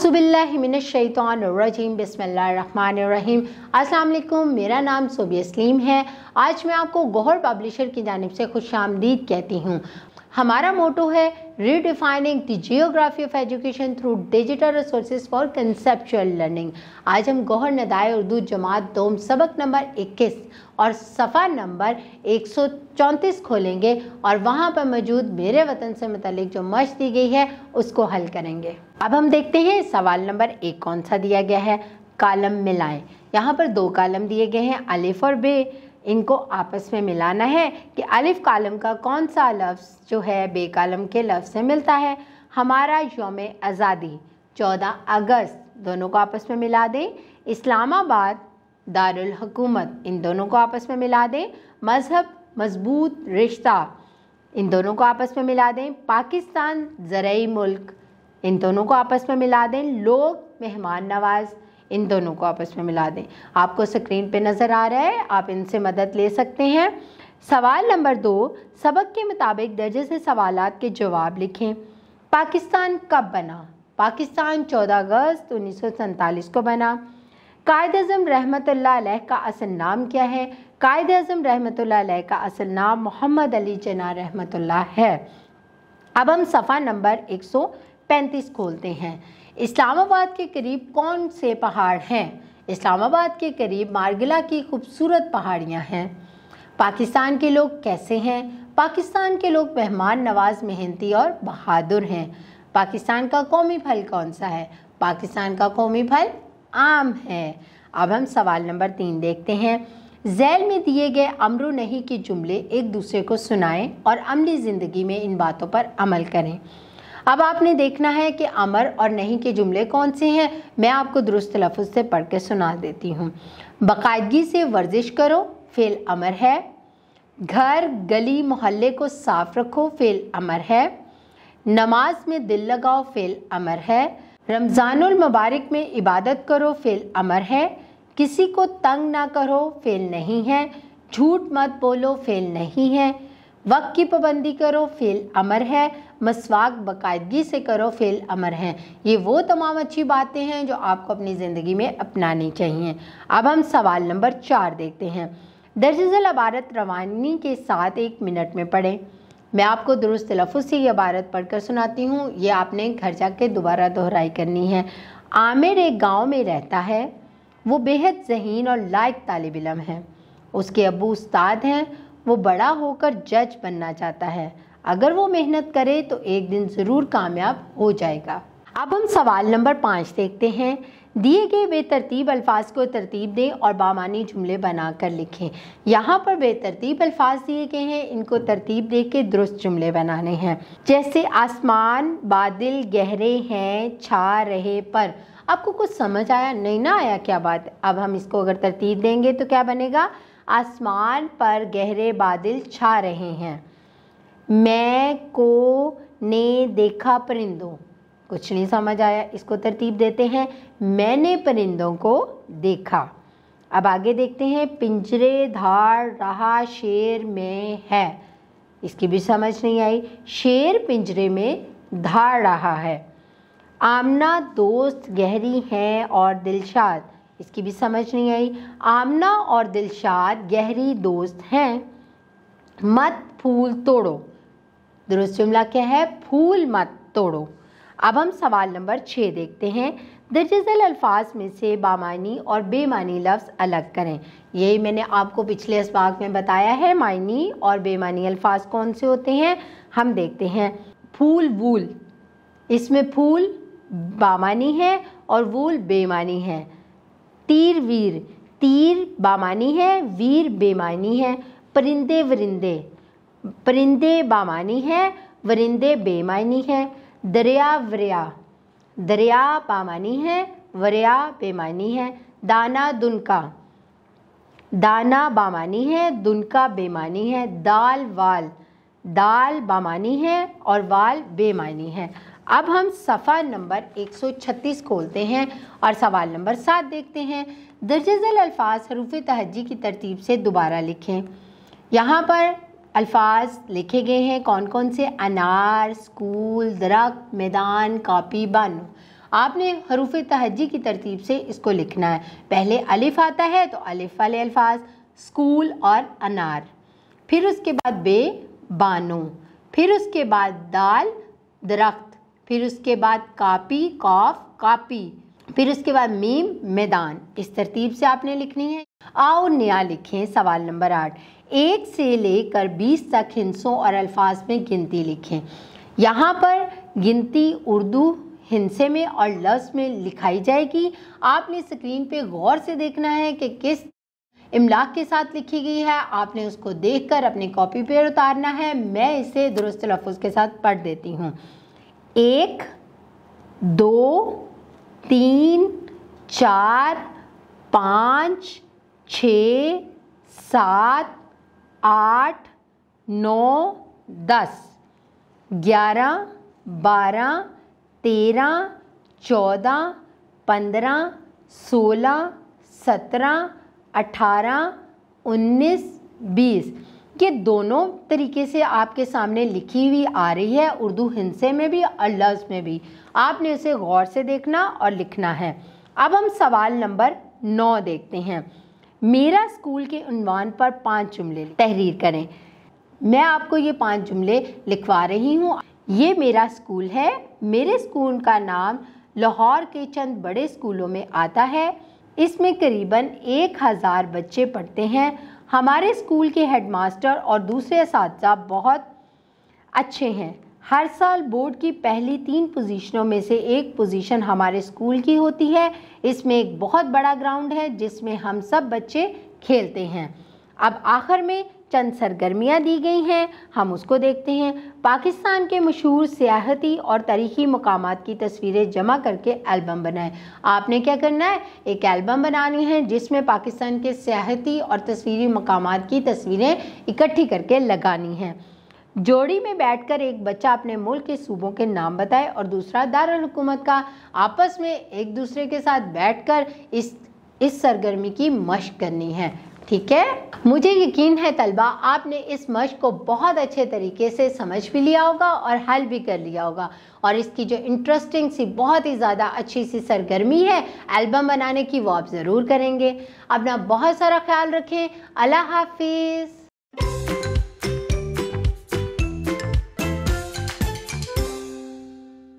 औज़ुबिल्लाहिमिनश्शैतानिर्रजीम बिस्मिल्लाहिर्रहमानिर्रहीम। अस्सलाम वालेकुम, मेरा नाम सोबिया सलीम है। आज मैं आपको गौहर पब्लिशर की जानिब से खुशामदीद कहती हूँ। हमारा मोटो है redefining the geography of education through digital resources for conceptual learning. आज हम गौहर नदाए उर्दू जमात दोम सबक नंबर 21 और सफ़ा नंबर 134 खोलेंगे और वहाँ पर मौजूद मेरे वतन से मुतल्लिक जो मश्क दी गई है उसको हल करेंगे। अब हम देखते हैं सवाल नंबर 1 कौन सा दिया गया है। कालम मिलाएं। यहाँ पर 2 कालम दिए गए हैं, अलिफ और बे। इनको आपस में मिलाना है कि अलिफ कालम का कौन सा लफ्ज़ जो है बे कालम के लफ्ज़ से मिलता है। हमारा यौम आज़ादी 14 अगस्त, दोनों को आपस में मिला दें। इस्लामाबाद दारुल हुकूमत, इन दोनों को आपस में मिला दें। मज़हब मजबूत रिश्ता, इन दोनों को आपस में मिला दें। पाकिस्तान ज़रई मुल्क, इन दोनों को आपस में मिला दें। लोग मेहमान नवाज, इन दोनों को आपस में मिला दें। आपको स्क्रीन पे नज़र आ रहा है, आप इनसे मदद ले सकते हैं। सवाल नंबर 2, सबक के मुताबिक दर्जे से सवालात के जवाब लिखें। पाकिस्तान कब बना? पाकिस्तान 14 अगस्त 1947 को बना। कायद-ए-आज़म रहमतुल्लाह अलैह का असल नाम क्या है? कायद-ए-आज़म रहमतुल्लाह अलैह का असल नाम मोहम्मद अली जिन्ना रहमतुल्लाह है। अब हम सफ़ा नंबर 135 खोलते हैं। इस्लामाबाद के करीब कौन से पहाड़ हैं? इस्लामाबाद के करीब मार्गिला की खूबसूरत पहाड़ियाँ हैं। पाकिस्तान के लोग कैसे हैं? पाकिस्तान के लोग मेहमान नवाज, मेहनती और बहादुर हैं। पाकिस्तान का कौमी फल कौन सा है? पाकिस्तान का कौमी फल आम है। अब हम सवाल नंबर 3 देखते हैं। झैल में दिए गए अमर नहीं के जुमले एक दूसरे को सुनाएं और अमली ज़िंदगी में इन बातों पर अमल करें। अब आपने देखना है कि अमर और नहीं के जुमले कौन से हैं। मैं आपको दुरुस्त लफ्ज़ से पढ़ के सुना देती हूँ। बाकायदगी से वर्जिश करो, फ़ेल अमर है। घर गली मोहल्ले को साफ रखो, फ़ेल अमर है। नमाज में दिल लगाओ, फ़ेल अमर है। रमज़ानुल मुबारक में इबादत करो, फ़ेल अमर है। किसी को तंग ना करो, फ़ेल नहीं है। झूठ मत बोलो, फ़ेल नहीं है। वक्त की पाबंदी करो, फ़ेल अमर है। मसवाक बाकायदगी से करो, फ़ेल अमर है। ये वो तमाम अच्छी बातें हैं जो आपको अपनी ज़िंदगी में अपनानी चाहिए। अब हम सवाल नंबर 4 देखते हैं। दर्ज-ए-झेल इबारत रवानी के साथ 1 मिनट में पढ़ें। मैं आपको दुरुस्त लफ्ज़ से ये इबारत पढ़कर सुनाती हूँ, ये आपने घर जाके दोबारा दोहराई करनी है। आमिर एक गाँव में रहता है, वो बेहद ज़हीन और लायक तालिब इल्म है। उसके अब्बू उस्ताद हैं, वो बड़ा होकर जज बनना चाहता है। अगर वो मेहनत करे तो एक दिन ज़रूर कामयाब हो जाएगा। अब हम सवाल नंबर 5 देखते हैं। दिए गए बेतरतीब अल्फाज को तरतीब दें और बामानी जुमले बनाकर लिखें। यहाँ पर बेतरतीब अल्फाज दिए गए हैं, इनको तरतीब दे के दुरुस्त जुमले बनाने हैं। जैसे आसमान बादल गहरे हैं छा रहे पर। आपको कुछ समझ आया? नहीं ना आया? क्या बात। अब हम इसको अगर तरतीब देंगे तो क्या बनेगा? आसमान पर गहरे बादल छा रहे हैं। मैं को ने देखा परिंदों। कुछ नहीं समझ आया, इसको तरतीब देते हैं। मैंने परिंदों को देखा। अब आगे देखते हैं। पिंजरे धार रहा शेर में है। इसकी भी समझ नहीं आई। शेर पिंजरे में धार रहा है। आमना दोस्त गहरी हैं और दिलशाद। इसकी भी समझ नहीं आई। आमना और दिलशाद गहरी दोस्त हैं। मत फूल तोड़ो। दुरुस्त जुमला क्या है? फूल मत तोड़ो। अब हम सवाल नंबर 6 देखते हैं। दर्ज-ए-झेल अल्फाज में से बामानी और बेमानी लफ्ज़ अलग करें। यही मैंने आपको पिछले इसबाक में बताया है, मायनी और बेमानी अल्फाज कौन से होते हैं। हम देखते हैं। फूल वूल, इसमें फूल बामानी है और वूल बेमानी है। तीर वीर, तीर बामानी है, वीर बेमानी है। परिंदे वरिंदे, परिंदे बामानी है, वरिंदे बेमानी है। दरिया वरिया, दरिया बामानी है, वरिया बेमानी है। दाना दुनका, दाना बामानी है, दुनका बेमानी है। दाल वाल, दाल बामानी है और वाल बेमानी है। अब हम सफ़ा नंबर 136 खोलते हैं और सवाल नंबर 7 देखते हैं। दर्ज-ए-झेल अल्फाज हरूफ तहज्जी की तरतीब से दोबारा लिखें। यहाँ पर अल्फाज लिखे गए हैं कौन कौन से? अनार, स्कूल, दरख्त, मैदान, कापी, बानो। आपने हरूफ तहज्जी की तरतीब से इसको लिखना है। पहले अलिफ आता है तो अलिफ वाले अल्फाज स्कूल और अनार, फिर उसके बाद बे बानो, फिर उसके बाद दाल दरख्त, फिर उसके बाद कापी कॉफ कापी, फिर उसके बाद मीम मैदान। इस तरतीब से आपने लिखनी है। आओ नया लिखें। सवाल नंबर 8, 1 से लेकर 20 तक हिंसों और अल्फाज में गिनती लिखें। यहाँ पर गिनती उर्दू हिंसे में और लफ्ज़ में लिखाई जाएगी। आपने स्क्रीन पे गौर से देखना है कि किस इमलाक के साथ लिखी गई है। आपने उसको देखकर अपनी कॉपी पर उतारना है। मैं इसे दुरुस्त लफ्ज़ के साथ पढ़ देती हूँ। 1 2 3 4 5 6 7 8 9 10 11 12 13 14 15 16 17 18 19 20। ये दोनों तरीके से आपके सामने लिखी हुई आ रही है, उर्दू हिंसे में भी और लफ्ज़ में भी। आपने उसे गौर से देखना और लिखना है। अब हम सवाल नंबर 9 देखते हैं। मेरा स्कूल के उन्वान पर 5 जुमले तहरीर करें। मैं आपको ये 5 जुमले लिखवा रही हूँ। ये मेरा स्कूल है। मेरे स्कूल का नाम लाहौर के चंद बड़े स्कूलों में आता है। इसमें करीबन 1000 बच्चे पढ़ते हैं। हमारे स्कूल के हेडमास्टर और दूसरे असातिज़ा बहुत अच्छे हैं। हर साल बोर्ड की पहली 3 पोजीशनों में से एक पोजीशन हमारे स्कूल की होती है। इसमें एक बहुत बड़ा ग्राउंड है जिसमें हम सब बच्चे खेलते हैं। अब आखिर में चंद सरगर्मियाँ दी गई हैं, हम उसको देखते हैं। पाकिस्तान के मशहूर सियाहती और तारीख़ी मकामात की तस्वीरें जमा करके एल्बम बनाएं। आपने क्या करना है, एक एल्बम बनानी है जिसमें पाकिस्तान के सियाहती और तस्वीरी मकामात की तस्वीरें इकट्ठी करके लगानी हैं। जोड़ी में बैठकर एक बच्चा अपने मुल्क के सूबों के नाम बताए और दूसरा दारुल हुकूमत का। आपस में एक दूसरे के साथ बैठकर इस सरगर्मी की मशक करनी है। ठीक है, मुझे यकीन है तलबा आपने इस मशक को बहुत अच्छे तरीके से समझ भी लिया होगा और हल भी कर लिया होगा। और इसकी जो इंटरेस्टिंग सी बहुत ही ज़्यादा अच्छी सी सरगर्मी है एल्बम बनाने की, वो आप ज़रूर करेंगे। अपना बहुत सारा ख्याल रखें। अल्लाह हाफिज़।